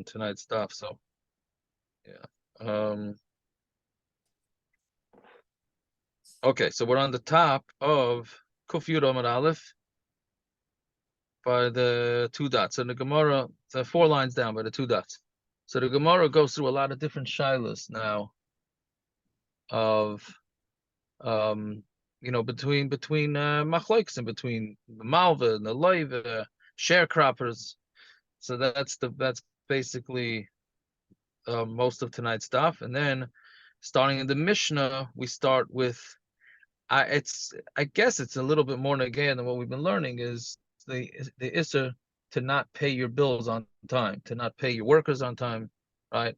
tonight's stuff. So yeah. Okay, so we're on the top of Kuf Yud Amud Aleph by the two dots. And the Gemara, the 4 lines down by the 2 dots. So the Gemara goes through a lot of different shilas now of between machlokes and between the malva and the loiva, sharecroppers. So that's basically most of tonight's stuff. And then starting in the Mishnah, we start with I guess it's a little bit more again than what we've been learning is the issur to not pay your bills on time, to not pay your workers on time, right?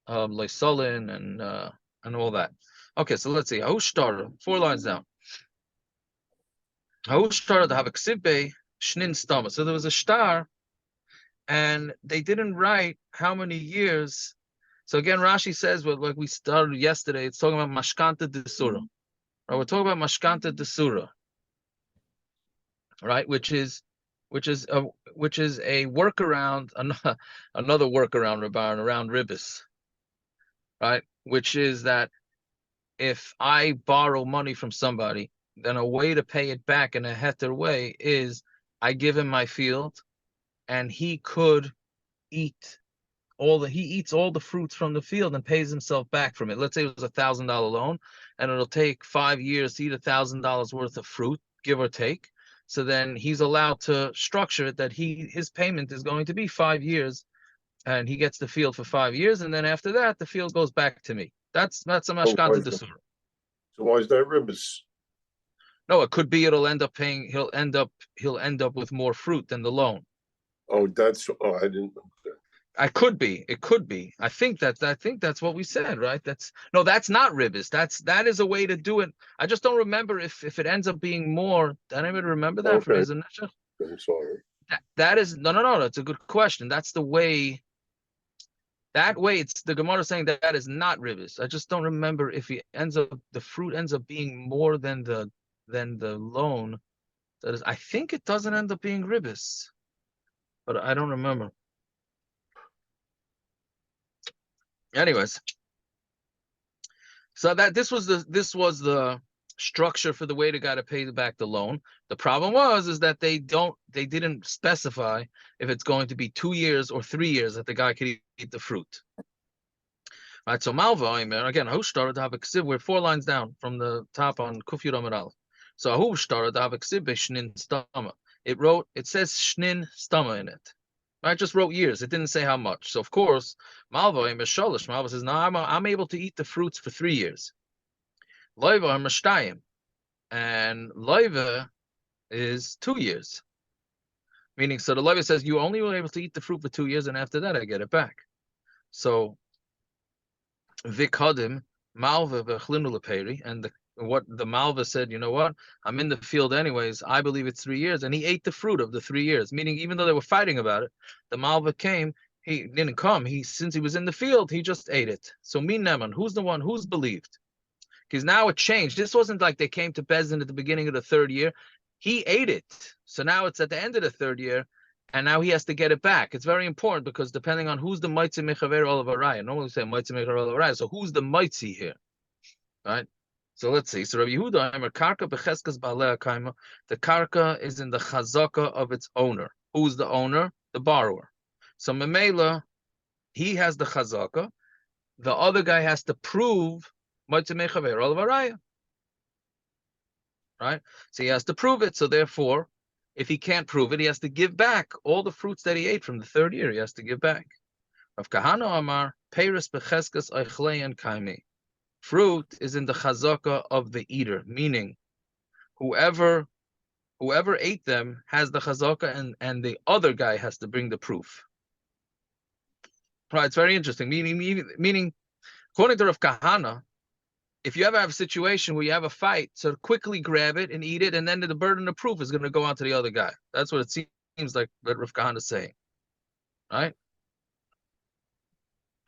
Like sullen and all that. Okay, so let's see. How started 4 lines down. How started to have a ksibbe shnin stama. So there was a star, and they didn't write how many years. So again, Rashi says, well, like we started yesterday, it's talking about mashkanta desura. Right, we're talking about mashkanta desura, right? Which is a workaround, another workaround around ribis, right? Which is that if I borrow money from somebody, then a way to pay it back in a heter way is I give him my field, and he could eat he eats all the fruits from the field and pays himself back from it. Let's say it was $1,000 loan, and it'll take 5 years to eat $1,000 worth of fruit, give or take. So then he's allowed to structure it that his payment is going to be 5 years, and he gets the field for 5 years, and then after that the field goes back to me. That's a mashkanta desura. So why is that ribis? No, it could be he'll end up with more fruit than the loan. Oh, I didn't know that. It could be. I think that's what we said, right? That's not ribis. That is a way to do it. I just don't remember if it ends up being more. Did anybody remember that from Ezra Nesha? I'm sorry. That is no. That's a good question. That's the way. That way, it's the Gemara saying that is not ribis. I just don't remember if the fruit ends up being more than the loan. That is, I think it doesn't end up being ribis, but I don't remember. Anyways, so that this was the structure for the way the guy to pay back the loan. The problem is that they didn't specify if it's going to be 2 years or 3 years that the guy could eat the fruit. All right, so Malva, again, who started to have a ksiv? We're 4 lines down from the top on Kuf Yud Amud Aleph. So who started to have a ksiv shnin stama? It says shnin stama in it. I just wrote years. It didn't say how much. So of course, Malva says, no, I'm able to eat the fruits for 3 years. Loiva Mashtayim, and Loiva is 2 years. Meaning, so the Loiva says you only were able to eat the fruit for 2 years, and after that I get it back. So Vikadim Malva v'chlinu leperi, and what the Malva said, you know what? I'm in the field anyways. I believe it's 3 years, and he ate the fruit of the 3 years. Meaning, even though they were fighting about it, the Malva came. He didn't come. Since he was in the field, he just ate it. So Min Neman, who's the one who's believed? Because now it changed. This wasn't like they came to Bezdin at the beginning of the 3rd year. He ate it. So now it's at the end of the 3rd year, and now he has to get it back. It's very important because depending on who's the Metzia Mechaver Olav Araya. Normally we say Metzia Mechaver Olav Araya. So who's the Metzia here? Right? So let's see. So Rabbi Yehuda, Karka Becheskas Baalei Kaima. The Karka is in the Chazaka of its owner. Who's the owner? The borrower. So Memela, he has the Chazaka. The other guy has to prove right? So he has to prove it. So therefore, if he can't prove it, he has to give back all the fruits that he ate from the 3rd year. He has to give back. Rav Kahana Amar, Peiros becheskas oichlei kaimi. Fruit is in the chazaka of the eater, meaning whoever ate them has the chazaka, and the other guy has to bring the proof. Right? It's very interesting. Meaning, according to Rav Kahana, if you ever have a situation where you have a fight, so quickly grab it and eat it, and then the burden of proof is going to go on to the other guy. That's what it seems like what Rav Kahana is saying. Right?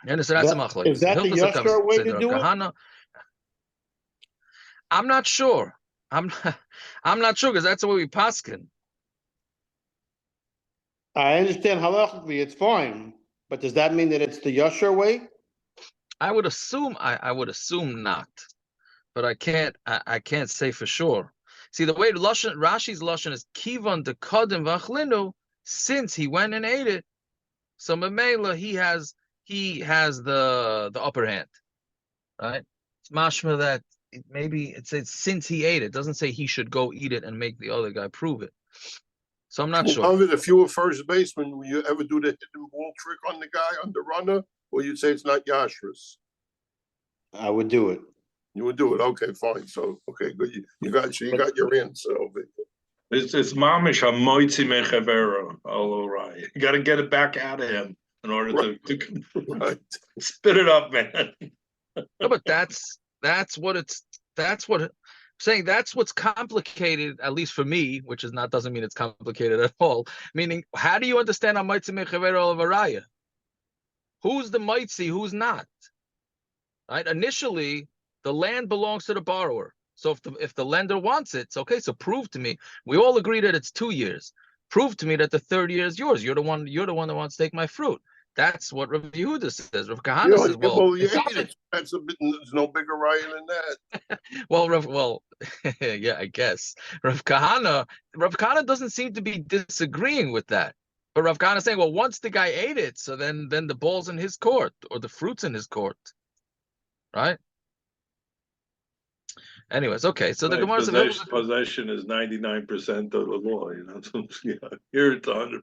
And so that's a machlokes. Is that the Yashar way to do Kahana, it? I'm not sure. I'm not sure because that's the way we paskin. I understand halachically it's fine, But does that mean that it's the Yashar way? I would assume not, but I can't say for sure. See, the way Rashi's lashon is kivan de kodim v'achlinu, since he went and ate it, so Mamela he has the upper hand, right? It's mashma that maybe it says since he ate it. It doesn't say he should go eat it and make the other guy prove it. So I'm not sure. If you were first baseman, will you ever do the hidden ball trick on the guy, on the runner, or you'd say it's not Yashras? I would do it. You would do it. Okay, fine. So, okay, good. You got your answer over. It's mamish a moitzi mechavero. All right, you got to get it back out of him in order to Right. spit it up, man. No, but that's what I'm saying. That's what's complicated, at least for me, which is not doesn't mean it's complicated at all. Meaning, how do you understand a moitzi mechavero of a raya? Who's the moitzi? Who's not? Right? Initially, the land belongs to the borrower. So if the lender wants it, it's okay. So prove to me. We all agree that it's 2 years. Prove to me that the third year is yours. You're the one that wants to take my fruit. That's what Rav Yehuda says. Rav Kahana says, well, that's a bit. There's no bigger riot than that. well, yeah, I guess Rav Kahana doesn't seem to be disagreeing with that. But Rav Kahana is saying, well, once the guy ate it, so then the ball's in his court or the fruit's in his court, right? Anyways, okay. So the Gemara possession is 99% of the law. You know, so, yeah, here it's 100%.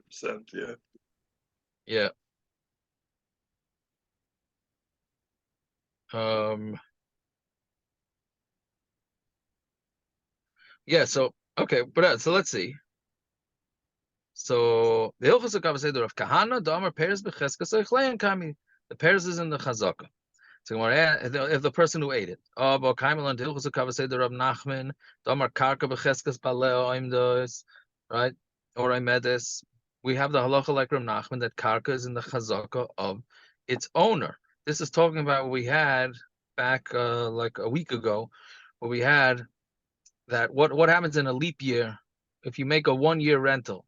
Yeah. Yeah. Yeah. So okay, but so let's see. So the Hilchos HaKavaseder of Kahana, Damar Peres Becheskas Eichlein Kami. The Peres is in the Chazaka. So if the person who ate it, right? Or I medes, we have the halacha like Rav Nachman that karka is in the chazaka of its owner. This is talking about what we had back like a week ago, where we had that what happens in a leap year if you make a 1 year rental.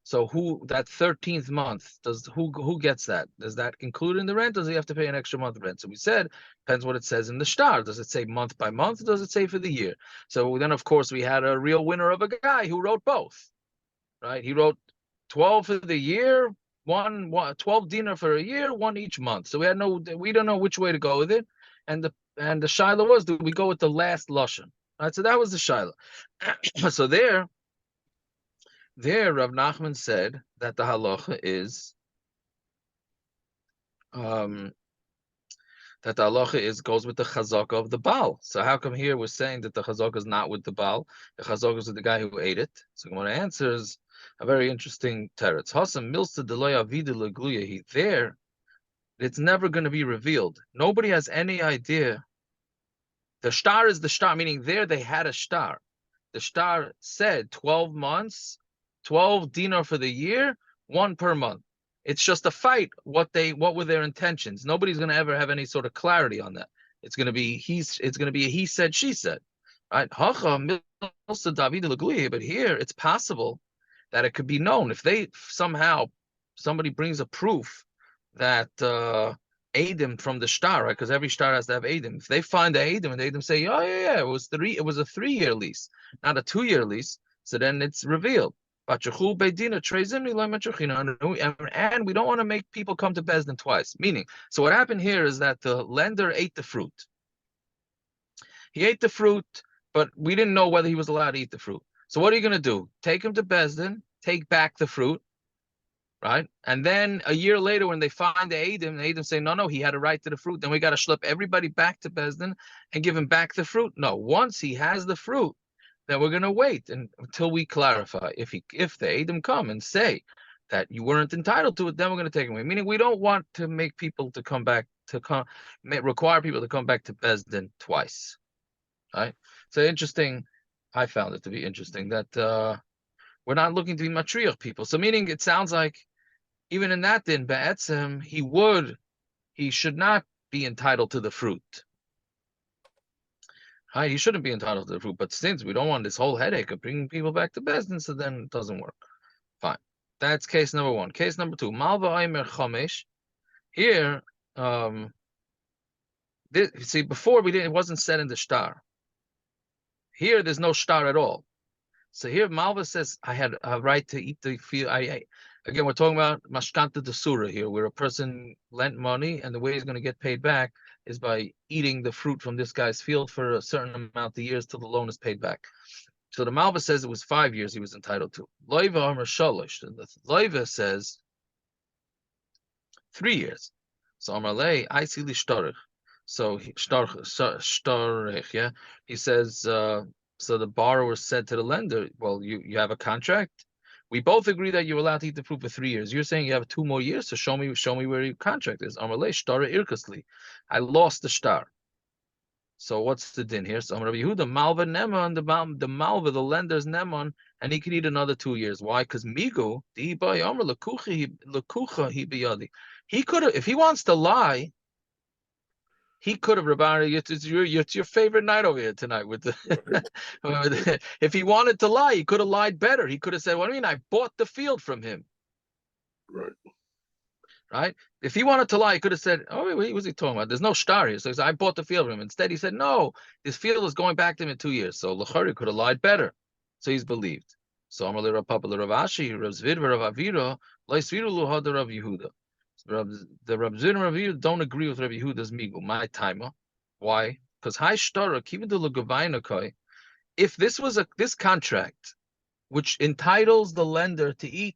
So that 13th month who gets that? Does that include in the rent? Or does he have to pay an extra month rent? So we said depends what it says in the star. Does it say month by month? Or does it say for the year? So then of course we had a real winner of a guy who wrote both, right? He wrote 12 for the year, 12 dinar for a year, 1 each month. So we don't know which way to go with it. And the shaila was, do we go with the last lashon? Right. So that was the shaila. So there, Rav Nachman said that the halacha is goes with the chazaka of the Baal. So how come here we're saying that the chazaka is not with the Baal? The chazaka is with the guy who ate it. So Gemara answers a very interesting teretz. Hasam milsta deloya avida legluya. There, it's never going to be revealed. Nobody has any idea. The star is the star, meaning there they had a star. The star said 12 months. 12 dinar for the year, 1 per month. It's just a fight. What were their intentions? Nobody's going to ever have any sort of clarity on that. It's going to be a he said, she said, right? But here it's possible that it could be known if somebody brings a proof that Adam from the star, right? Because every star has to have Adam. If they find the Adam and Adam say, oh yeah, it was a 3-year lease, not a 2-year lease, so then it's revealed. And we don't want to make people come to Bezdin twice. Meaning, so what happened here is that the lender ate the fruit. He ate the fruit, but we didn't know whether he was allowed to eat the fruit. So what are you going to do? Take him to Bezdin, take back the fruit, right? And then a year later, when they find the Adam say, no, he had a right to the fruit. Then we got to schlep everybody back to Bezdin and give him back the fruit. No, once he has the fruit, then we're going to wait until we clarify. If the Adam come and say that you weren't entitled to it, then we're going to take him away. Meaning we don't want to make people require people to come back to Bezdin twice, right? So interesting. I found it to be interesting that we're not looking to be matriach people. So meaning it sounds like even in that din, be'etzem, he should not be entitled to the fruit. Right, he shouldn't be entitled to the fruit, but since we don't want this whole headache of bringing people back to Bezdin, so then it doesn't work. Fine. That's case number 1. Case number 2. Malva Aimer Chomesh. Here, see, before we didn't, it wasn't said in the star. Here, there's no star at all. So here, Malva says, I had a right to eat the field. Again, we're talking about mashkanta de surah here, where a person lent money, and the way he's going to get paid back is by eating the fruit from this guy's field for a certain amount of years till the loan is paid back. So the Malva says it was 5 years he was entitled to. Loiva Amar Shalish. And the Loiva says 3 years. So Amar Lei, I see Lishtarich. So Shtarich, yeah. He says, so the borrower said to the lender, well, you have a contract. We both agree that you're allowed to eat the fruit for 3 years. You're saying you have 2 more years, so show me where your contract is. Amar Lei, Shtar Irkasli. I lost the shtar. So what's the din here? So Rabbi Yehuda, Malva Neman, the Malva, the lender's Neman, and he could eat another 2 years. Why? Because Migu, he could have, if he wants to lie, he could have, Rabbi, it's your favorite night over here tonight with the if he wanted to lie, he could have lied better. He could have said, what do you mean? I bought the field from him. Right? If he wanted to lie, he could have said, oh, what was he talking about? There's no star here. So he said, I bought the field from him. Instead, he said, no, this field is going back to him in 2 years. So Lachari could have lied better. So he's believed. So Amalei Rav Papa Rav Ashi, Rav Zvid, Rav Avira, Laisviru Luhada Rav Yehuda. The Rav Zvid and Rav Yehuda don't agree with Rav Yehuda's Migu, my timer. Why? Because Hai Shtarak, even the Lugavainakai, if this was this contract, which entitles the lender to eat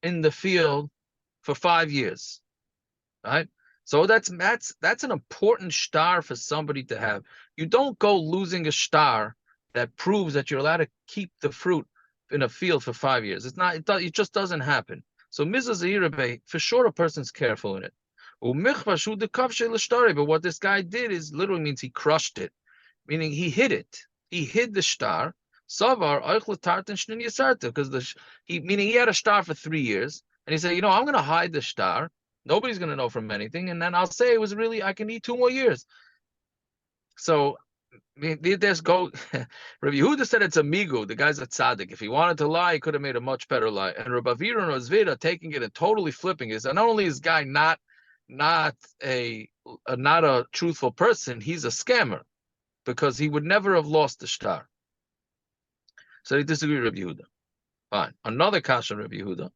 in the field for 5 years, right? So that's an important star for somebody to have. You don't go losing a star that proves that you're allowed to keep the fruit in a field for 5 years. It's not. It just doesn't happen. So Mizah for sure, a person's careful in it. But what this guy did is literally means he crushed it, meaning he hid it. He hid the star. Savar because meaning he had a star for 3 years. And he said, I'm going to hide the star. Nobody's going to know from anything. And then I'll say it was really, I can eat 2 more years. So there's go. Rabbi Yehuda said it's a migu. The guy's a tzaddik. If he wanted to lie, he could have made a much better lie. And Rabbi Avira and Razvida taking it and totally flipping it. And not only is guy not a truthful person, he's a scammer because he would never have lost the star. So they disagree with Rabbi Yehuda. Fine. Another kasha Rabbi Yehuda.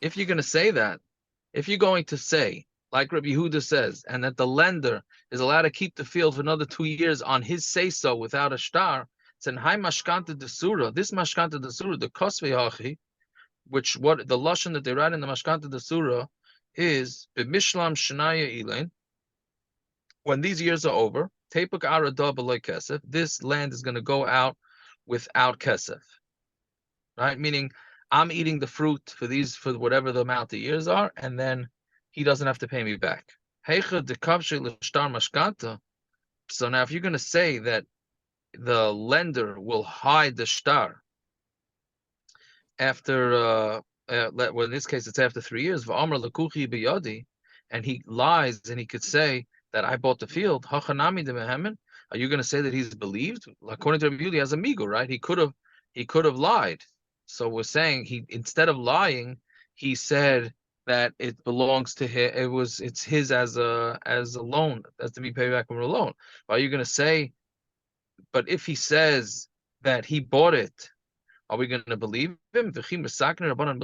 If you're going to say that, if you're going to say, like Rabbi Yehuda says, and that the lender is allowed to keep the field for another 2 years on his say-so without a star, it's in high mashkanta de surah. This mashkanta de surah, the kosvei hachi, which what the lashon that they write in the mashkanta de surah is b'mishlam shenaya ilain. When these years are over, tepuk arada b'loy kesef. This land is going to go out without kesef. Right, meaning I'm eating the fruit for whatever the amount of years are, and then he doesn't have to pay me back. So now, if you're going to say that the lender will hide the shtar after, well, in this case it's after 3 years, and he lies and he could say that I bought the field, are you going to say that he's believed? According to Rabbi Yehuda, he has a migu, right? He could have lied. So we're saying instead of lying, he said that it belongs to him. It's his as a loan, as to be paid back from a loan. Are you going to say? But if he says that he bought it, are we going to believe him? With the Rabbanan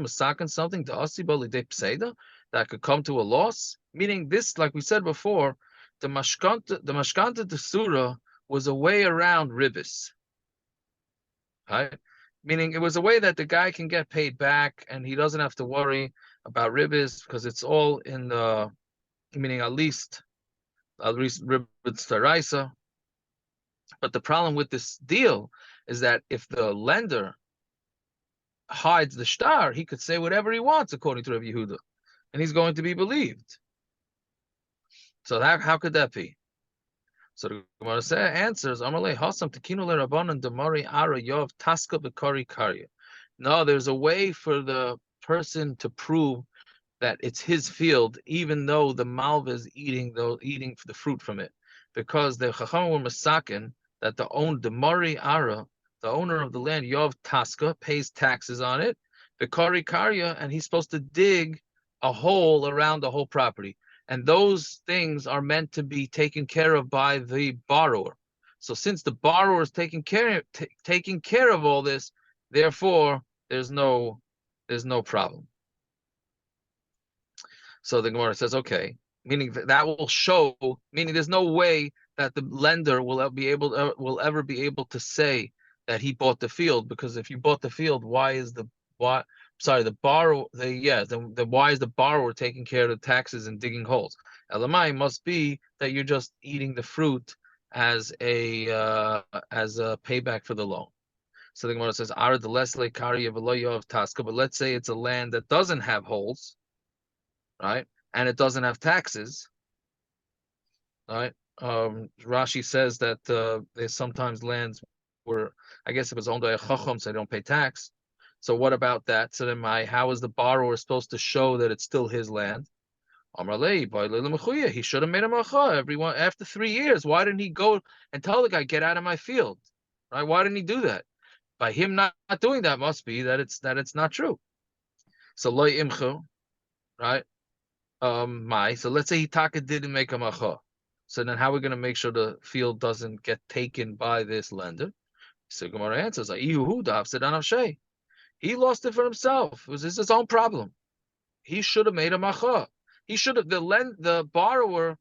Masakin something to Asiba Lidei Pseida that could come to a loss. Meaning this, like we said before, the mashkanta de surah was a way around ribis. Right? Meaning it was a way that the guy can get paid back and he doesn't have to worry about ribis because it's all in the, meaning at least ribis taraisa. But the problem with this deal is that if the lender hides the shtar, he could say whatever he wants according to Rabbi Yehuda, and he's going to be believed. So how could that be? So the Gemara answers, Amalei Hasam Tekinu leRabbanan Demari Ara Yov Taska Bekari Karya. No, there's a way for the person to prove that it's his field, even though the malva is eating the fruit from it, because the Chacham were masakin that the Mari Ara, the owner of the land Yov Taska, pays taxes on it, the Kari Karya, and he's supposed to dig a hole around the whole property. And those things are meant to be taken care of by the borrower. So since the borrower is taking care of all this, therefore there's no problem. So the Gemara says, okay, meaning that will show, meaning there's no way that the lender will ever be able to say that he bought the field, because if you bought the field, why is the borrower, why is the borrower taking care of the taxes and digging holes? Elamai must be that you're just eating the fruit as a payback for the loan. So the Gemara says, "Ara the lesle kari of taska," but let's say it's a land that doesn't have holes, right, and it doesn't have taxes, right? Rashi says that there's sometimes lands where, I guess it was owned by a chacham, so they don't pay tax. So what about that? So then how is the borrower supposed to show that it's still his land? He should have made a macha everyone after 3 years. Why didn't he go and tell the guy, get out of my field? Right? Why didn't he do that? By him not doing that must be that it's not true. So loy imchu, right? So let's say Hitaka didn't make a macha. So then how are we going to make sure the field doesn't get taken by this lender? So Gemara answers, he lost it for himself. It was his own problem. He should have made a macha. He should have, the borrower,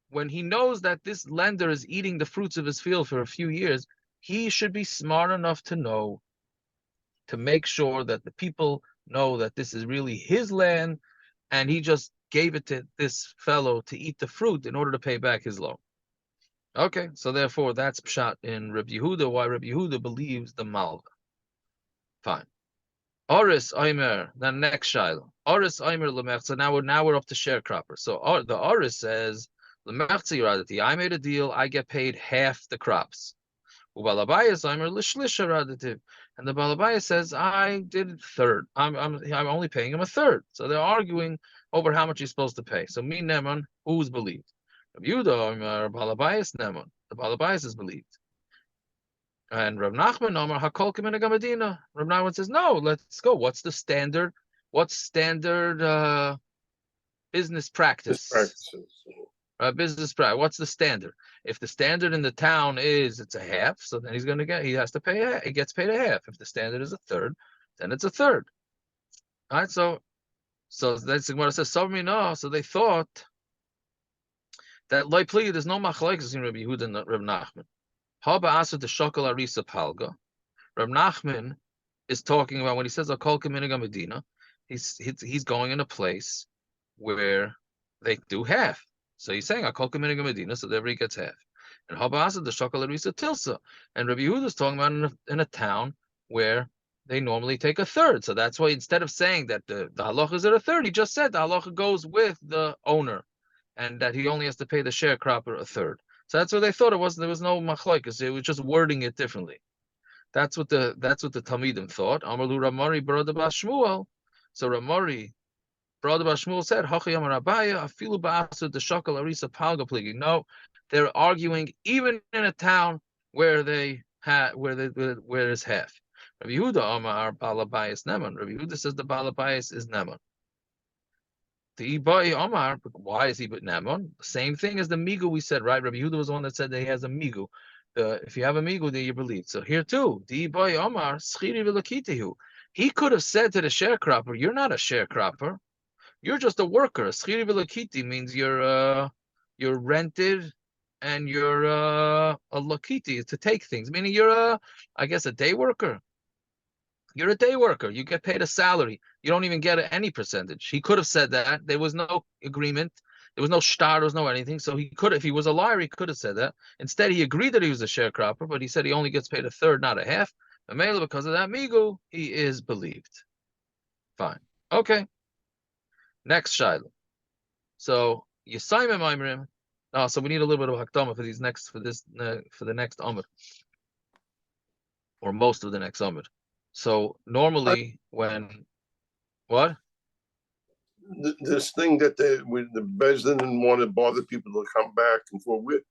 when he knows that this lender is eating the fruits of his field for a few years, he should be smart enough to know, to make sure that the people know that this is really his land, and he just gave it to this fellow to eat the fruit in order to pay back his loan. Okay, so therefore that's pshat in Rabbi Yehuda, why Rabbi Yehuda believes the malva. Fine. Oris Omer, the next shiloh. Oris Omer Lemechza. Now we're up to sharecropper. So the Oris says, Lemechza Yeradati, I made a deal, I get paid half the crops. Ubalabayas Omer Lishlisha Radativ. And the Balabaya says, I did a third. I'm only paying him a third. So they're arguing over how much he's supposed to pay. So me Neman, who's believed? Rabbi Yehuda Omer Balabayas Neman. The Balabayas is believed. And Rav Nachman Omer Hakol K'minhag Hamadina. Rav Nachman says, no, let's go. What's the standard? What's standard business practice? Business practice. What's the standard? If the standard in the town is it's a half, so then he has to pay. He gets paid a half. If the standard is a third, then it's a third. All right. So that's what it says. So they thought that likely there's no machlokes in Rabbi Yehuda and Rav Nachman. Haba Asa the Shokal Arisa Palga. Rav Nachman is talking about when he says Akol K'minhag Medina, he's going in a place where they do half. So he's saying Akol K'minhag Medina, so everybody gets half. And Haba Asa the Shokal Arisa Tilsa. And Rabbi Yehuda is talking about in a town where they normally take a third. So that's why instead of saying that the halacha is at a third, he just said the halacha goes with the owner, and that he only has to pay the sharecropper a third. So that's what they thought it was. There was no machlokes. It was just wording it differently. That's what the Talmidim thought. Amalu Ramari Barada Bashmuel. So Ramari Barada Bashmuel said, "Hachi Amar Abaya Afilu Ba'asu the Shakal Arisa Palga Pligi." No, they're arguing even in a town where there's half. Rabbi Yehuda Amar Balabayas Neman. Rabbi Yehuda says the Balabayas is Neman. The Ibai Omar, why is he but Naman? Same thing as the Migu we said, right? Rabbi Yehuda was the one that said that he has a Migu. If you have a Migu, then you believe. So here too, the Ibai Omar, Schiri Vilakitihu. He could have said to the sharecropper, you're not a sharecropper. You're just a worker. Schiri Vilakiti means you're rented and you're a lakiti, to take things. Meaning you're I guess a day worker. You're a day worker. You get paid a salary. You don't even get any percentage. He could have said that. There was no agreement. There was no shtar. There was no anything. So he could, if he was a liar, he could have said that. Instead, he agreed that he was a sharecropper, but he said he only gets paid a third, not a half. And mainly because of that migu, he is believed. Fine. Okay. Next shiloh. So Yisayim Maimrim. So we need a little bit of hakdama for the next amud, or most of the next amud. So normally when this thing that the Bezdin didn't want to bother people to come back and forth with,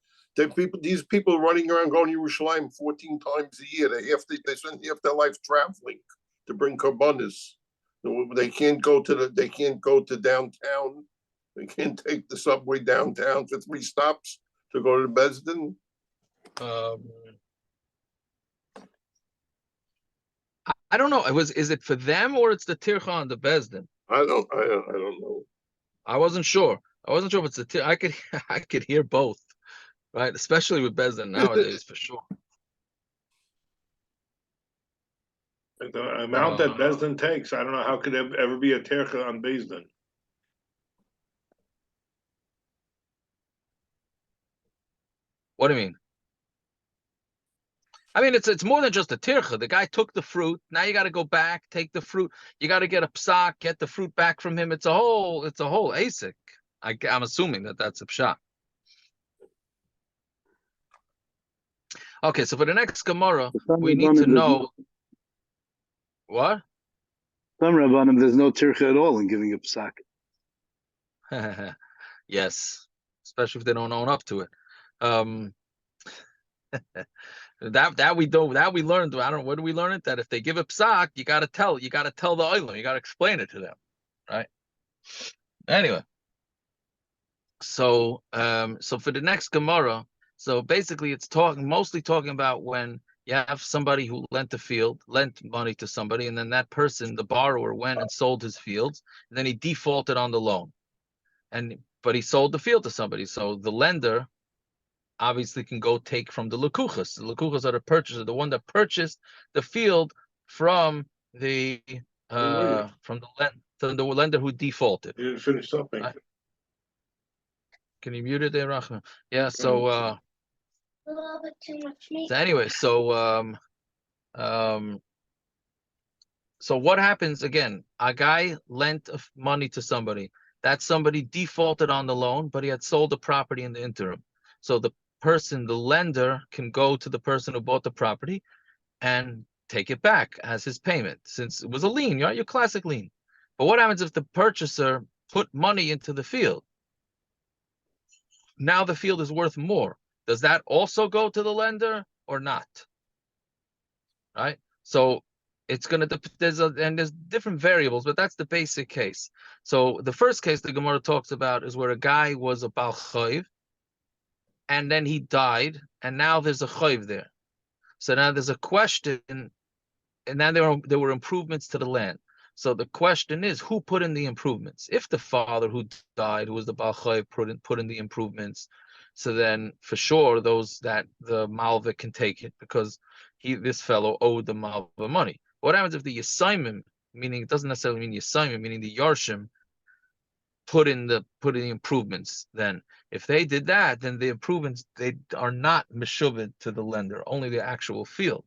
these people running around going to Yerushalayim 14 times a year. They spend half their life traveling to bring karbanis. They can't go to downtown. They can't take the subway downtown for 3 stops to go to the Besdin. I don't know. Is it for them or it's the tircha on the Besdin? I don't know. I wasn't sure. If it's the tircha. I could hear both, right? Especially with Besdin nowadays, for sure. The amount that Bezdin takes, I don't know how could there ever be a tercha on Bezdin. What do you mean? I mean, it's more than just a tircha. The guy took the fruit. Now you got to go back, take the fruit. You got to get a psak, get the fruit back from him. It's a whole asik. I'm assuming that's a pshat. Okay, so for the next Gemara, we need to know what? Some Rabbanim, there's no tircha at all in giving a psak. Yes, especially if they don't own up to it. That we learned. I don't know, where do we learn it? That if they give a psak, you gotta tell the oilam, you gotta explain it to them, right? Anyway, so for the next Gemara, so basically it's mostly talking about when you have somebody who lent money to somebody, and then that person, the borrower, went and sold his fields, and then he defaulted on the loan, but he sold the field to somebody, so the lender obviously can go take from the lekuchas. The lekuchas are the purchaser, the one that purchased the field from the lender who defaulted. You didn't finish something. Can you mute it there, Rachman? Yeah. So anyway, so what happens again? A guy lent money to somebody. That somebody defaulted on the loan, but he had sold the property in the interim. So the lender, can go to the person who bought the property and take it back as his payment, since it was a lien, right? Your classic lien. But what happens if the purchaser put money into the field? Now the field is worth more. Does that also go to the lender or not? Right? So it's going to, there's different variables, but that's the basic case. So the first case the Gemara talks about is where a guy was a Baal Chayv, and then he died, and now there's a chayv there. So now there's a question, and now there were improvements to the land. So the question is, who put in the improvements? If the father who died, who was the Baal Chayv, put in the improvements, so then for sure the malva can take it, because this fellow owed the malva money. What happens if the Yisaimim, meaning it doesn't necessarily mean Yisaimim, meaning the Yarshim, put in the improvements? Then if they did that, then the improvements, they are not meshuved to the lender, only the actual field.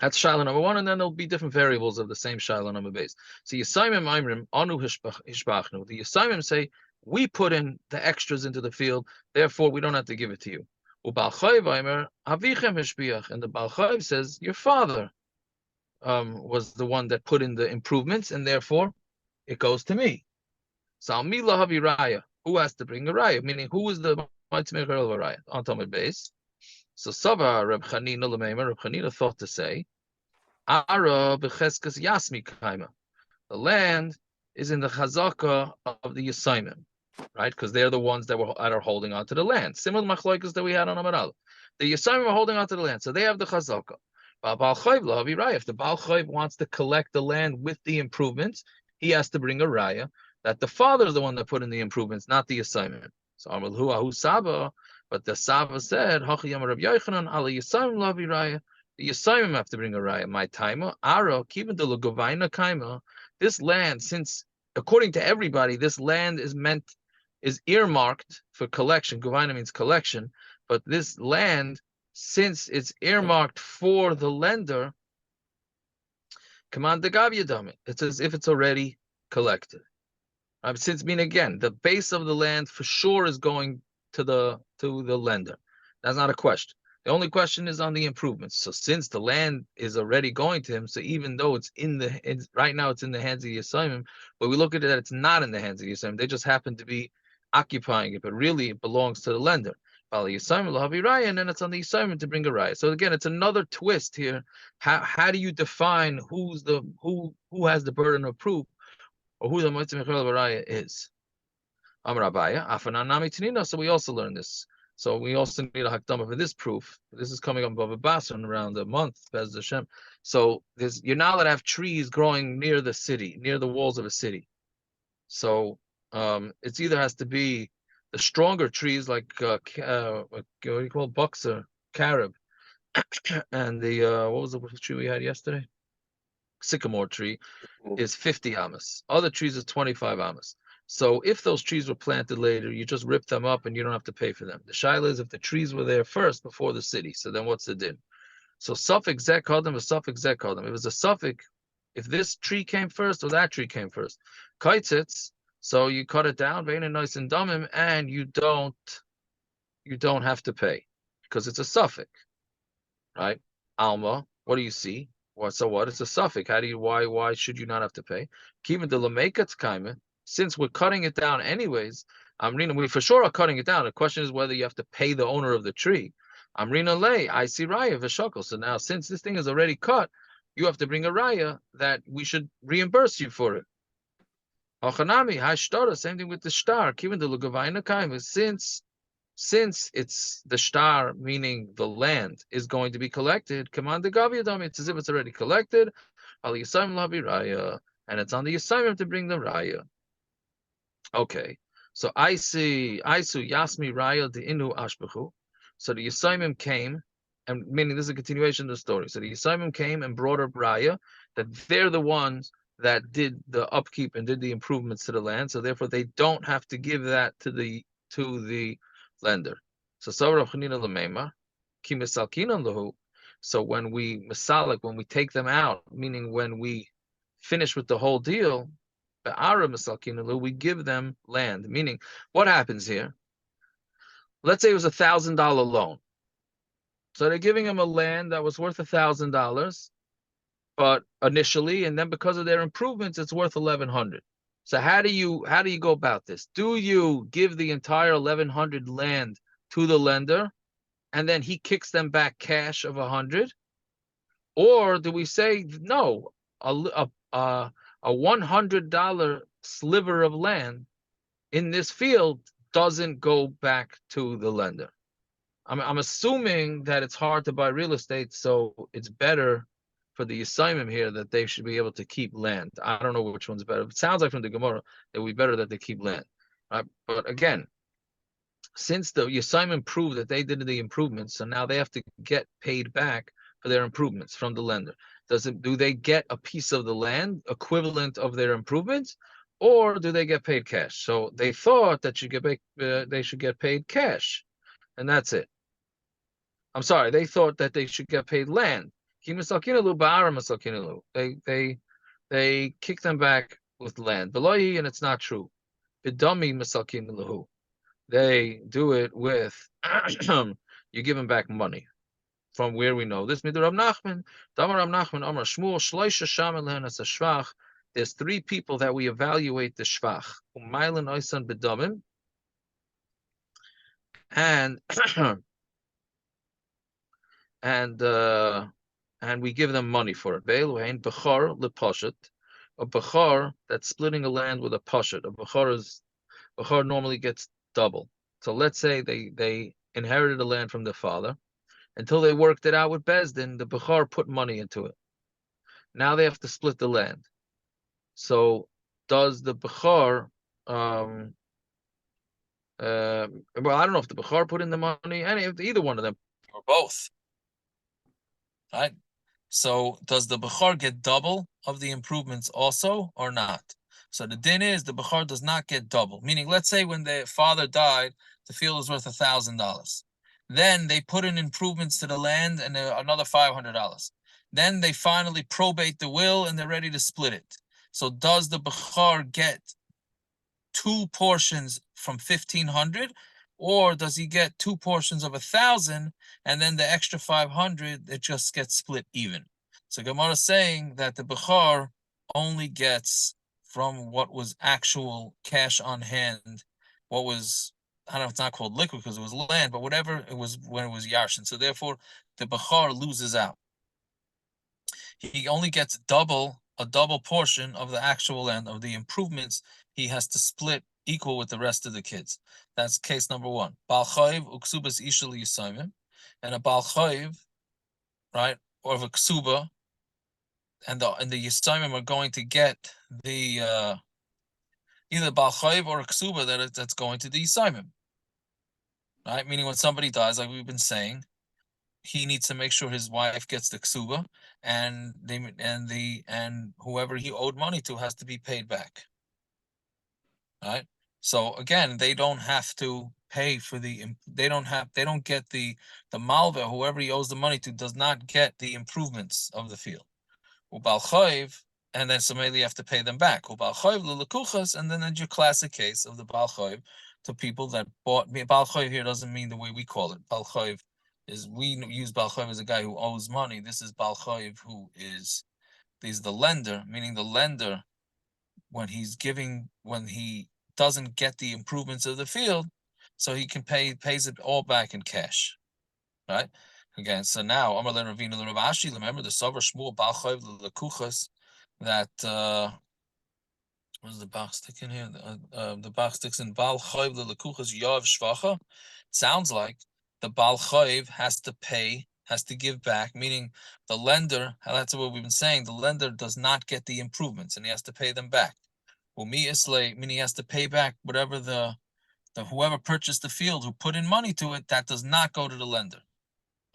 That's shaila number one, and then there'll be different variables of the same shaila number base. So Yisaimim Imrim Anu Hishbachnu. The Yisaimim say, we put in the extras into the field, therefore we don't have to give it to you. Ubal Chayv Imer Avichem Hishbiach, and the Baal Chayv says, your father was the one that put in the improvements, and therefore it goes to me. Salmila Haviraya. Who has to bring a raya? Meaning, who is the Metzia raya on Talmud base? So Sava Reb Chanina Lemeimer, Reb Chanina thought to say, Ara becheskas Yasmi Kaima. The land is in the chazaka of the Yisaimim, right? Because they're the ones that are holding on to the land. Similar machloikas that we had on Amaral. The Yisaimim are holding on to the land, so they have the chazaka. But Baal Chayv lo Haviraya. If the Baal Chayv wants to collect the land with the improvements, he has to bring a raya that the father is the one that put in the improvements, not the assignment. So Amalhu Ahu Saba, but the Saba said, Hachi Yamar Rabbi Yochanan, Ala Yisaimim Lavi Raya. The Yisaimim have to bring a raya. My timer, Ara, Kivin de Lugovaina Kaima. This land, since according to everybody, this land is earmarked for collection. Govaina means collection, but this land, since it's earmarked for the lender, command the Gavyadam. It's as if it's already collected. Since, again, the base of the land for sure is going to the lender. That's not a question. The only question is on the improvements. So since the land is already going to him, so even though right now it's in the hands of the Yisaimim, but we look at it that it's not in the hands of the Yisaimim. They just happen to be occupying it, but really it belongs to the lender. And then it's on the Yisayim to bring a raya. So again, it's another twist here. How do you define who has the burden of proof, or who the Metzia Mechel Raya is? Amar Abaya, Afananami Tanina. So we also learn this. So we also need a hakdama for this proof. This is coming up Bava Basra in around a month, Bez Hashem. So you're not allowed to have trees growing near the city, near the walls of a city. So it's either has to be the stronger trees like what do you call it? Boxer, carob, and the what was the tree we had yesterday? Sycamore tree is 50 amas. Other trees is 25 amas. So if those trees were planted later, you just rip them up and you don't have to pay for them. The shaila is if the trees were there first before the city. So then what's the din? So suffix zek kadam is suffix zek kadam. It was a suffix if this tree came first or that tree came first. Kaitzitz, so you cut it down, vein and nice and dumim, and you don't have to pay because it's a suffix, right? Alma, what do you see? So what? It's a suffix. Why should you not have to pay? Kiva de lamekat's kaima. Since we're cutting it down anyways, we for sure are cutting it down. The question is whether you have to pay the owner of the tree. Amrina lay, I see raya v'shakol. So now, since this thing is already cut, you have to bring a raya that we should reimburse you for it. Hachanami, hashtara, same thing with the star. Kiva de lugavayna kaima. Since it's the star, meaning the land, is going to be collected, command the gaviyadam, it's as if it's already collected. Al Yisayim lavi raya, and it's on the Yisayim to bring the raya. Okay, so I see Yasmi Raya the Inu Ashbachu. So the Yisayim came, and meaning this is a continuation of the story. So the Yisayim came and brought up Raya, that they're the ones that did the upkeep and did the improvements to the land. So therefore they don't have to give that to the lender. So Sarah Chanina Lamema, Ki Misalkina Lahu. So when we misalik, when we take them out, meaning when we finish with the whole deal, we give them land. Meaning, what happens here? Let's say it was $1,000 loan. So they're giving him a land that was worth $1,000, but initially, and then because of their improvements, it's worth $1,100. So how do you go about this? Do you give the entire $1,100 land to the lender, and then he kicks them back cash of $100, or do we say no? A $100 sliver of land in this field doesn't go back to the lender. I'm assuming that it's hard to buy real estate, so it's better for the Yisayim here that they should be able to keep land. I don't know which one's better. It sounds like from the Gemara it would be better that they keep land. But again, since the Yisayim proved that they did the improvements, so now they have to get paid back for their improvements from the lender. Do they get a piece of the land equivalent of their improvements, or do they get paid cash? So they thought that they should get paid cash, and that's it. I'm sorry, they thought that they should get paid land. They kick them back with land. And it's not true. They do it with you give them back money. From where we know this, Rav Nachman, Amar Shmuel, Shloisha Shaman as a Shvach. There's 3 people that we evaluate the Shvach. Umaylan Oisan Bedamim, and we give them money for it. Be'eluhain Bechar lePashat, a Bechar that's splitting a land with a Pashat. A Bechar normally gets double. So let's say they inherited the land from their father. Until they worked it out with Bezdin, the Bechar put money into it. Now they have to split the land. So does the Bechar, well, I don't know if the Bechar put in the money, either one of them, or both. Right? So does the Bechar get double of the improvements also or not? So the din is the Bechar does not get double. Meaning, let's say when the father died, the field was worth $1,000. Then they put in improvements to the land and another $500. Then they finally probate the will and they're ready to split it. So does the Bechar get 2 portions from 1,500, or does he get 2 portions of 1,000 and then the extra 500 it just gets split even? So Gemara is saying that the Bechar only gets from what was actual cash on hand, what was I don't know if it's not called liquid because it was land, but whatever it was when it was yarshin. So therefore, the bachar loses out. He only gets a double portion of the actual land of the improvements. He has to split equal with the rest of the kids. That's case number one. Bal chayiv uksubas ishali yisaimim, and a bal chayiv, right, or of a ksuba, and the yisaimim are going to get the either bal chayiv or a ksuba that's going to the yisaimim. Right, meaning when somebody dies, like we've been saying, he needs to make sure his wife gets the ksuba, and whoever he owed money to has to be paid back. Right. So again, they don't have to pay for they don't get the malva, whoever he owes the money to does not get the improvements of the field. Ubal chayiv, and then somebody you have to pay them back. Ubal chayiv lelakuchas, and then there's your classic case of the bal chayiv to people that bought. Bal chayiv here doesn't mean the way we call it. Bal chayiv is, we use bal chayiv as a guy who owes money. This is bal chayiv who is the lender, meaning the lender, when he doesn't get the improvements of the field, so he can pays it all back in cash. Right? Again, so now Amar le Ravina le Rav Ashi, remember the Sover Shmuel Bal Chayiv lekuchas, that what is the box stick in here? The box sticks in Bal Chayiv lekuchas Yav Shvacha. Sounds like the Bal Chayiv has to give back, meaning the lender, that's what we've been saying, the lender does not get the improvements and he has to pay them back. Umi Islay, meaning he has to pay back whatever the whoever purchased the field, who put in money to it, that does not go to the lender.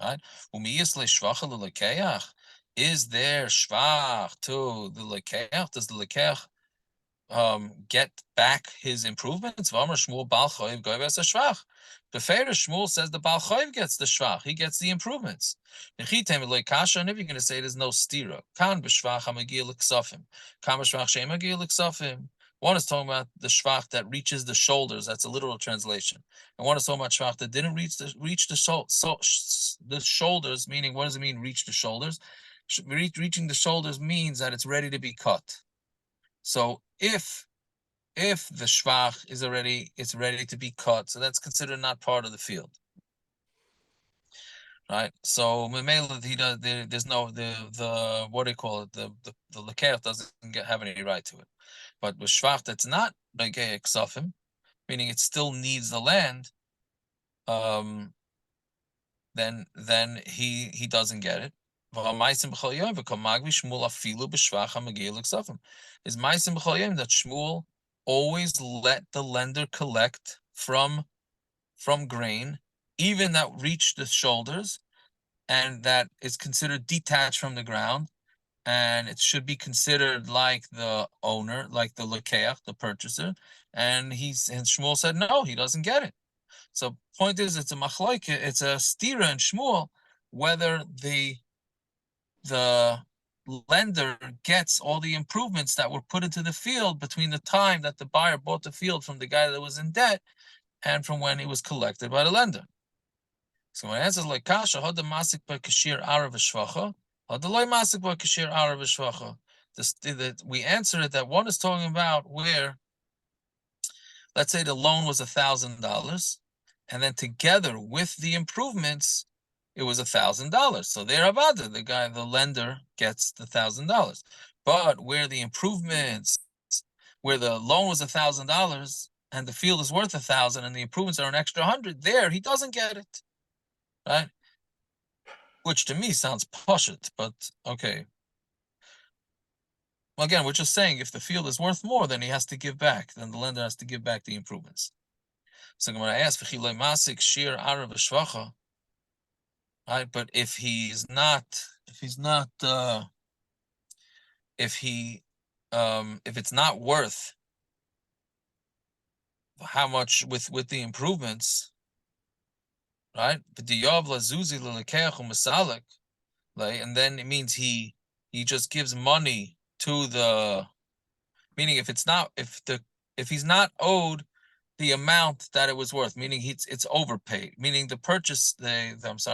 Right? Is there shvach to the lekeach? Does the lekeach get back his improvements? The Shmuel says the Baal Chayiv gets the shvach. He gets the improvements. And if you're going to say there's no stira, kan b'shvach hamagil l'ksafim, kan b'shvach she'emagil l'ksafim. One is talking about the shvach that reaches the shoulders. That's a literal translation. And one is talking about shvach that didn't reach the shoulders. Meaning, what does it mean? Reach the shoulders. Reaching the shoulders means that it's ready to be cut. So if the shvach it's ready to be cut, so that's considered not part of the field, right? So there's no the what do you call it? The lekeach doesn't have any right to it. But with shvach that's not begei ksafim, meaning it still needs the land, then he doesn't get it. Is maisim b'chol that Shmuel always let the lender collect from grain, even that reached the shoulders, and that is considered detached from the ground, and it should be considered like the owner, like the lekeach, the purchaser, and Shmuel said no, he doesn't get it. So point is, it's a machloike, it's a stira in Shmuel, whether the lender gets all the improvements that were put into the field between the time that the buyer bought the field from the guy that was in debt and from when it was collected by the lender. So when it answers like kasha, had the masik by kashir arav shvacha, had the loy masik by kashir arav shvacha. We answer it that one is talking about where, let's say the loan was $1,000, and then together with the improvements, it was $1,000. So there, avada, the lender gets the $1,000. But where the improvements, where the loan was $1,000 and the field is worth 1,000 and the improvements are an extra 100, there he doesn't get it, right? Which to me sounds pashut, but okay. Well, again, we're just saying if the field is worth more, then he has to give back. Then the lender has to give back the improvements. So when I ask for masik shir arav shvacha, right? But if it's not worth how much with the improvements, right? And then it means he just gives money to the, meaning if he's not owed the amount that it was worth, meaning it's overpaid, meaning the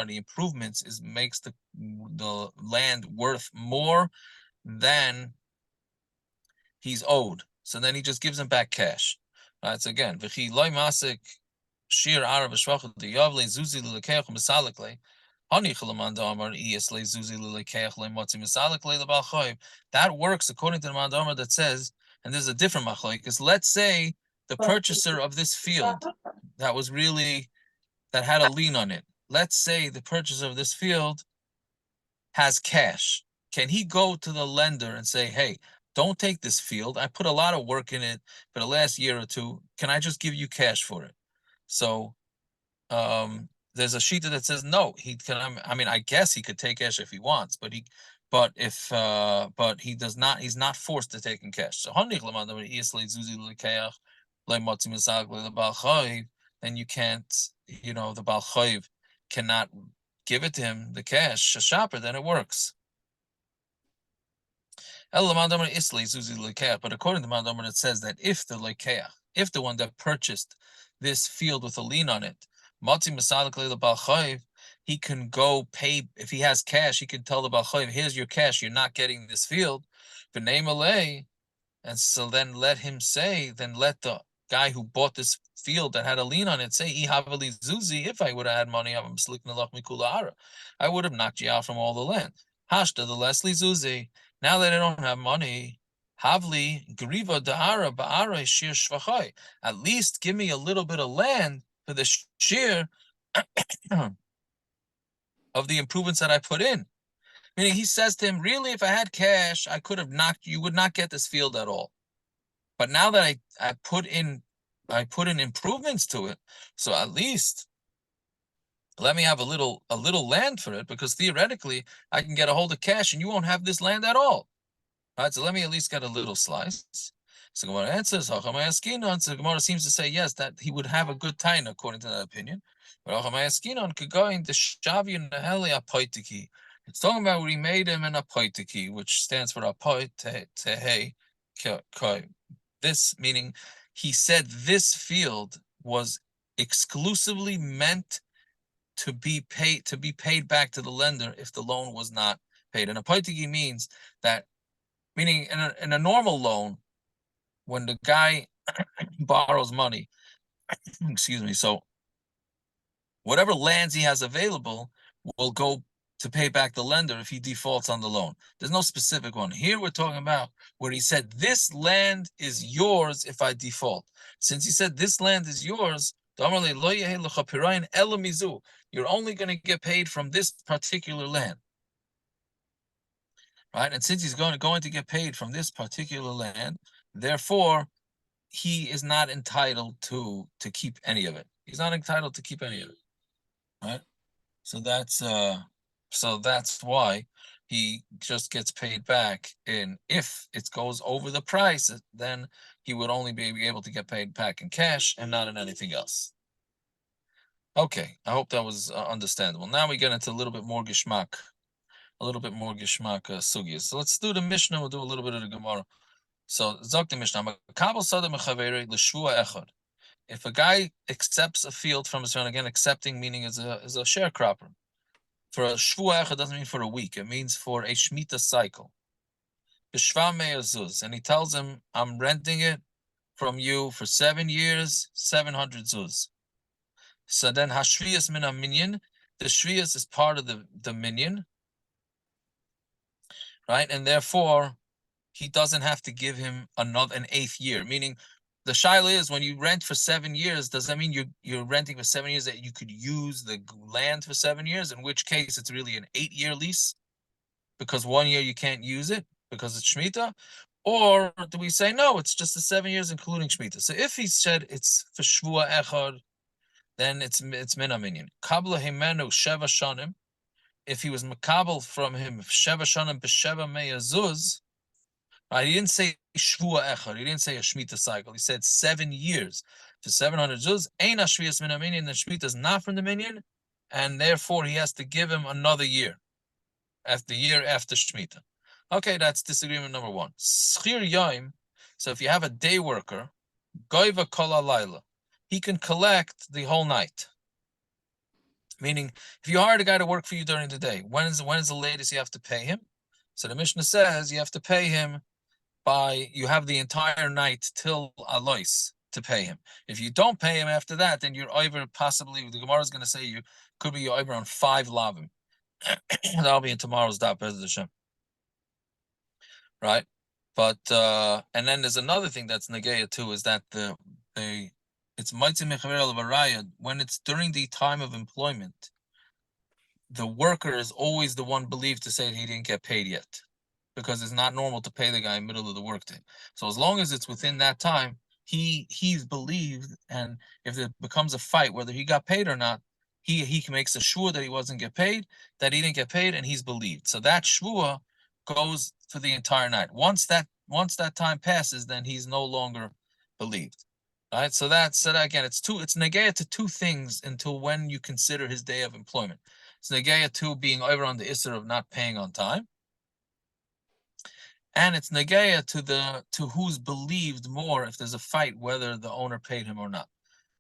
improvements makes the land worth more than he's owed. So then he just gives him back cash. Right. So again, v'chi loy masik shir arav shvach the yavle zuzi lelekech misalekle. That works according to the Mandamar that says, and there's a different machlokes. Let's say the purchaser of this field that had a lien on it. Let's say the purchaser of this field has cash. Can he go to the lender and say, hey, don't take this field. I put a lot of work in it for the last year or two. Can I just give you cash for it? So there's a shita that says no. He can. I mean, I guess he could take cash if he wants, but he does not. He's not forced to take in cash. So then you can't. The Baal Chayiv cannot give it to him the cash. Shashaper, then it works. But according to Mandomer, it says that if the one that purchased this field with a lien on it, he can go pay. If he has cash, he can tell the Baal Chayiv, here's your cash, you're not getting this field. And so then let the guy who bought this field that had a lien on it say, if I would have had money, I would have knocked you out from all the land. Hashta the Leslie Zuzi. Now that I don't have money, Havli Griva Da'ara Ba'ara Shir Shvachai. At least give me a little bit of land for the shir of the improvements that I put in. Meaning he says to him, really, if I had cash, you would not get this field at all. But now that I put in improvements to it, so at least let me have a little land for it, because theoretically I can get a hold of cash and you won't have this land at all. All right, so let me at least get a little slice. So Gemara answers, so Gemara seems to say yes, that he would have a good time according to that opinion. But could go into Shavi Naheli Apoitiki. It's talking about where he made him an Apoitiki, which stands for Apoit Tehei Koi. This meaning he said this field was exclusively meant to be paid back to the lender if the loan was not paid. And apoitiki means that, meaning in a normal loan, when the guy borrows money, excuse me, so whatever lands he has available will go to pay back the lender if he defaults on the loan. There's no specific one. Here we're talking about where he said, this land is yours if I default. Since he said this land is yours, you're only going to get paid from this particular land. Right? And since he's going to get paid from this particular land, therefore, he is not entitled to keep any of it. He's not entitled to keep any of it. Right? So that's why he just gets paid back. And if it goes over the price, then he would only be able to get paid back in cash and not in anything else. Okay, I hope that was understandable. Now we get into a little bit more gishmak sugya. So let's do the Mishnah. We'll do a little bit of the Gemara. So zok the Mishnah. If a guy accepts a field from his friend, again, accepting meaning is a sharecropper. For a shvua echad doesn't mean for a week. It means for a shmita cycle. And he tells him, I'm renting it from you for 7 years, 700 zuz. So then hashviyas min minyan, the shviyas is part of the minyan, right? And therefore, he doesn't have to give him an 8th year. Meaning, the shaila is, when you rent for 7 years, does that mean you're renting for 7 years that you could use the land for 7 years? In which case, it's really an 8-year lease, because 1 year you can't use it because it's shmita. Or do we say no? It's just the 7 years including shmita. So if he said it's for shvua echad, then it's mina minyan. Kabla himenu sheva shanim. If he was makabel from him sheva shanim b'sheva meya zuz, right? He didn't say shvua echad. He didn't say a shmita cycle. He said 7 years for 700 zuz. Ein hashviyas mina minyan. The shmita is not from the minyan, and therefore he has to give him another year, after shmita. Okay, that's disagreement number 1. Schir yom. So if you have a day worker, goiva kol halayla, he can collect the whole night. Meaning, if you hired a guy to work for you during the day, when is the latest you have to pay him? So the Mishnah says you have to pay him you have the entire night till alois, to pay him. If you don't pay him after that, then you're over possibly, the Gemara is going to say you could be over on 5 lavim. That'll be in tomorrow's daf, Bezrat Hashem. Right? But and then there's another thing that's negaya too, is that it's Metzia Mechaber al Varaya, when it's during the time of employment, the worker is always the one believed to say that he didn't get paid yet, because it's not normal to pay the guy in the middle of the workday. So as long as it's within that time, he's believed, and if it becomes a fight whether he got paid or not, he makes a shvua that he wasn't get paid, that he didn't get paid, and he's believed. So that shvua goes for the entire night. Once that time passes, then he's no longer believed. Right? So that again, it's negaya to two things until when you consider his day of employment. It's negaya to being over on the isser of not paying on time, and it's negaya to who's believed more if there's a fight whether the owner paid him or not.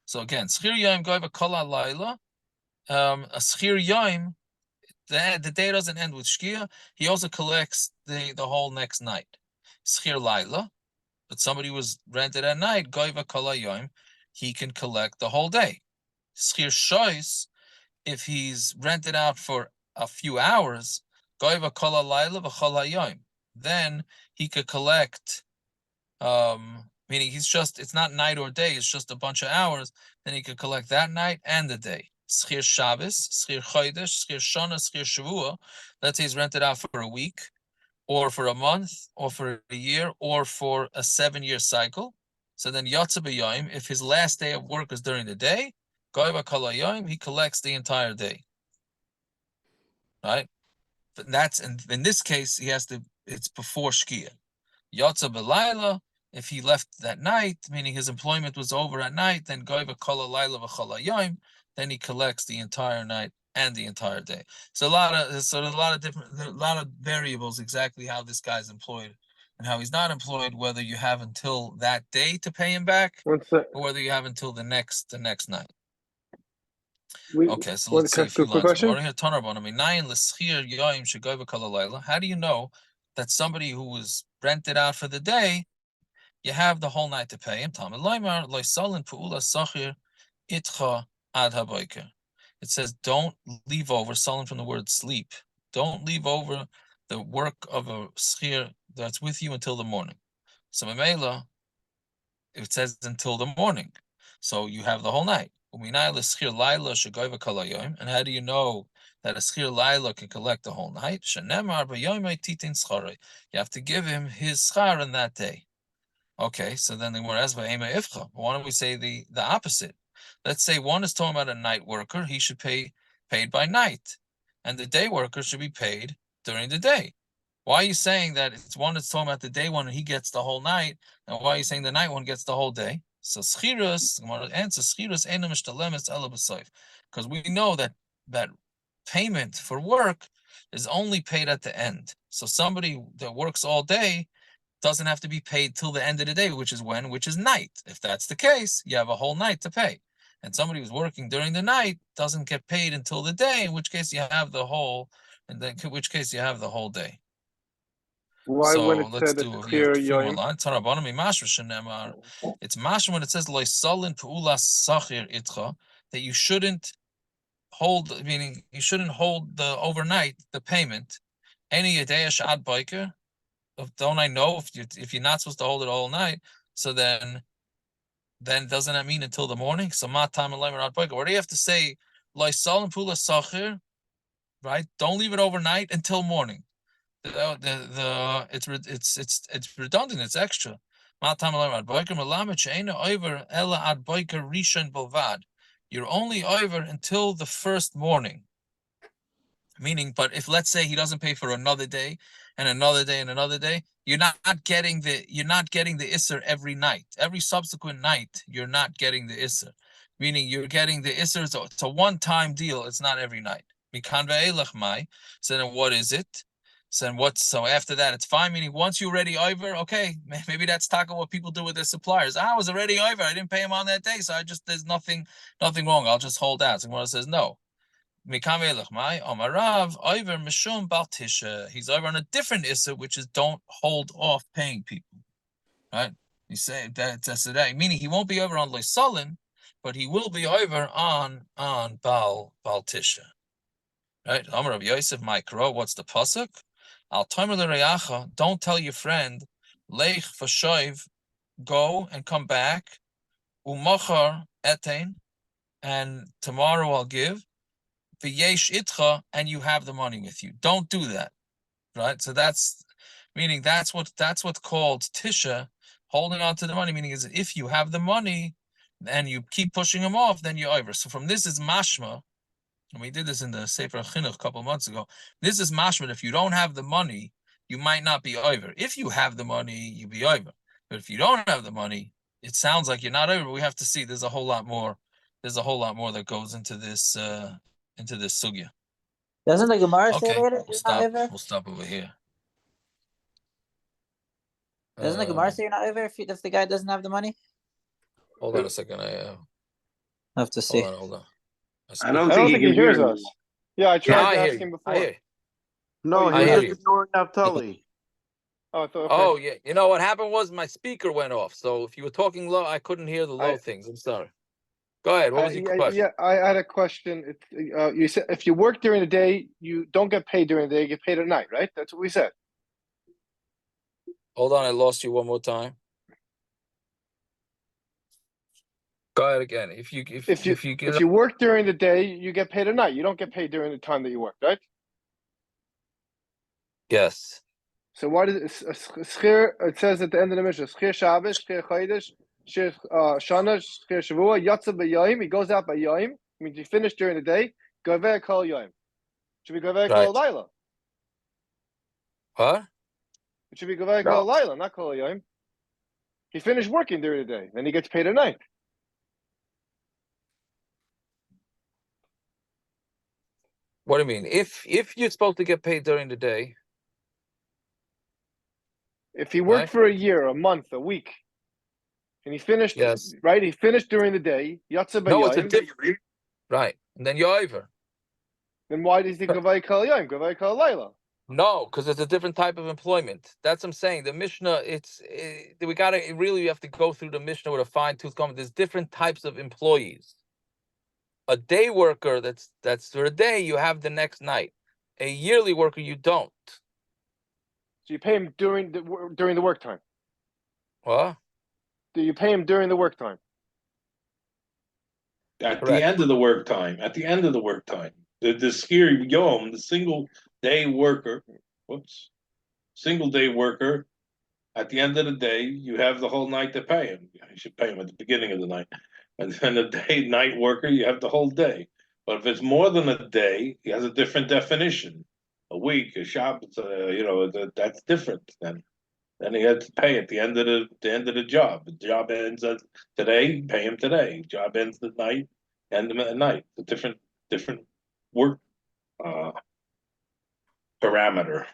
So again, schir yom goiva kol halayla. A schir yom, the day doesn't end with shkia. He also collects the whole next night. Schir layla, but somebody was rented at night, goiva kol hayom, he can collect the whole day. Schir shois, if he's rented out for a few hours, goiva kol halayla v'chol hayom, then he could collect, meaning it's not night or day, it's just a bunch of hours, then he could collect that night and the day. Schir Shabbos, Schir Chodesh, Schir Shana, Schir Shavua. Let's say he's rented out for a week, or for a month, or for a year, or for a 7-year cycle. So then Yotze B'Yom, if his last day of work is during the day, Goiva Kol HaYom, he collects the entire day. Right? But that's in this case, it's before Shkia. Yotze B'Layla, if he left that night, meaning his employment was over at night, then Goiva Kol HaLayla V'Chol HaYom, then he collects the entire night and the entire day. So there's a lot of variables exactly how this guy's employed and how he's not employed, whether you have until that day to pay him back, or whether you have until the next night. Okay, so let's see a few lines. How do you know that somebody who was rented out for the day, you have the whole night to pay him? It says, don't leave over, sullen from the word sleep. Don't leave over the work of a schir that's with you until the morning. So Mamela, it says until the morning. So you have the whole night. And how do you know that a schir laila can collect the whole night? You have to give him his schar in that day. Okay, so then the Gemara asks, why don't we say the opposite? Let's say one is talking about a night worker, he should paid by night, and the day worker should be paid during the day. Why are you saying that it's one that's talking about the day one and he gets the whole night, and why are you saying the night one gets the whole day? So schirus, answer schirus ena mishtalemes ela b'soif, because we know that payment for work is only paid at the end. So somebody that works all day doesn't have to be paid till the end of the day, which is night. If that's the case, you have a whole night to pay. And somebody who's working during the night doesn't get paid until the day, in which case you have the whole day. Why So when it let's said do it's a clear few more Yoim? lines. It's mashma when it says that you shouldn't hold, meaning you shouldn't hold the overnight the payment. Any yedei shad biker. Don't I know if you're not supposed to hold it all night? So then doesn't that mean until the morning? So matam and leimer ad biker. What do you have to say? Loisal and pula sachir, right? Don't leave it overnight until morning. It's redundant. It's extra. Matam and leimer ad biker melamed she'ena over ela ad biker rishon bolvad. You're only over until the first morning. Meaning, but if let's say he doesn't pay for another day and another day and another day, you're not getting the isser every night. Every subsequent night, you're not getting the isser. Meaning you're getting the isser, it's a one-time deal, it's not every night. So then what is it? So after that it's fine, meaning once you're already over, okay, maybe that's talking what people do with their suppliers. I was already over, I didn't pay him on that day, so there's nothing wrong, I'll just hold out. So Gemara says no. He's over on a different issa, which is don't hold off paying people, right? You say that's that, meaning he won't be over on Loisalin, but he will be over on Baal Tisha. Right? Amar of Yosef Mikro, what's the pasuk? Al Tomer L'Reacha, don't tell your friend, Leich Vashoiv, go and come back, Umachar Etain, and tomorrow I'll give, V'yesh Itcha, and you have the money with you. Don't do that. Right? So that's meaning that's what's called Tisha, holding on to the money, meaning is if you have the money and you keep pushing them off, then you're over. So from this is mashma, and we did this in the Sefer Chinuch a couple of months ago. This is mashma. If you don't have the money, you might not be over. If you have the money, you be over. But if you don't have the money, it sounds like you're not over. We have to see. There's a whole lot more. There's a whole lot more that goes into this sugya. Doesn't the Gemara say Okay, later? we'll You're not stop. over? We'll stop over here. Doesn't the Gemara say you're not over if the guy doesn't have the money? Hold on a second. I have to see. hold on. I don't I don't think he can hears hear us. Yeah, I Yeah, tried I to hear ask him you. before. I hear you. No, I he hear was you. just ignoring Naftali. Oh, I thought, Oh yeah, you know what happened was my speaker went off. So if you were talking low, I couldn't hear the low things. I'm sorry. Go ahead. What was your question? I had a question. You said if you work during the day, you don't get paid during the day. You get paid at night, right? That's what we said. Hold on, I lost you one more time. Go ahead again. If you If you work during the day, you get paid at night. You don't get paid during the time that you work, right? yes. So why does schir? It says at the end of the Mishnah, schir Shabbos, schir Chodesh, schir Shana, schir Shavua, yatsa b'yayim. He goes out by yayim. Means you finish during the day. Gover kol yayim. Should be gover kol laila. What? It should be gover kol laila, not kol yayim. He finished working during the day, then he gets paid at night. What do you mean? If you're supposed to get paid during the day, if he worked right, for a year, a month, a week, and he finished, yes, right? He finished during the day. Yatsa no, it's a b'yayim. different, right? And then you're over. Then why does he gover kol yayim? Gover kol laila. No, because it's a different type of employment. That's what I'm saying. The Mishnah, we gotta really have to go through the Mishnah with a fine tooth comb. There's different types of employees. A day worker, that's for a day, you have the next night. A yearly worker, you don't. So you pay him during the work time. What? Do you pay him during the work time? At the Correct. end of the work time. At the end of the work time. The skir yom, the single day worker. Single day worker. At the end of the day, you have the whole night to pay him. You should pay him at the beginning of the night. And then the night worker, you have the whole day. But if it's more than a day, he has a different definition. A week, a Shabbos, that's different. Then he had to pay at the end of the job. The job ends today, pay him today. Job ends at night, end him at night. The different work parameter.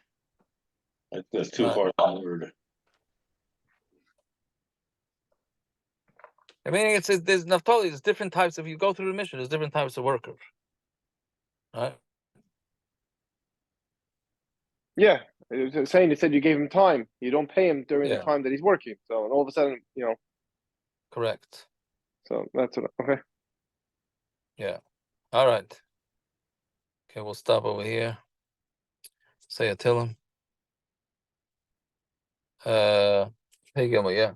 That's too hard to word. I mean, there's Naftali, there's different types. If you go through the mission, there's different types of workers. Right? Yeah. It was saying, it said you gave him time. You don't pay him during the time that he's working. So, and all of a sudden, Correct. So that's what, okay. Yeah. All right. Okay, we'll stop over here. Say a tell him. Hey, Gilma, yeah.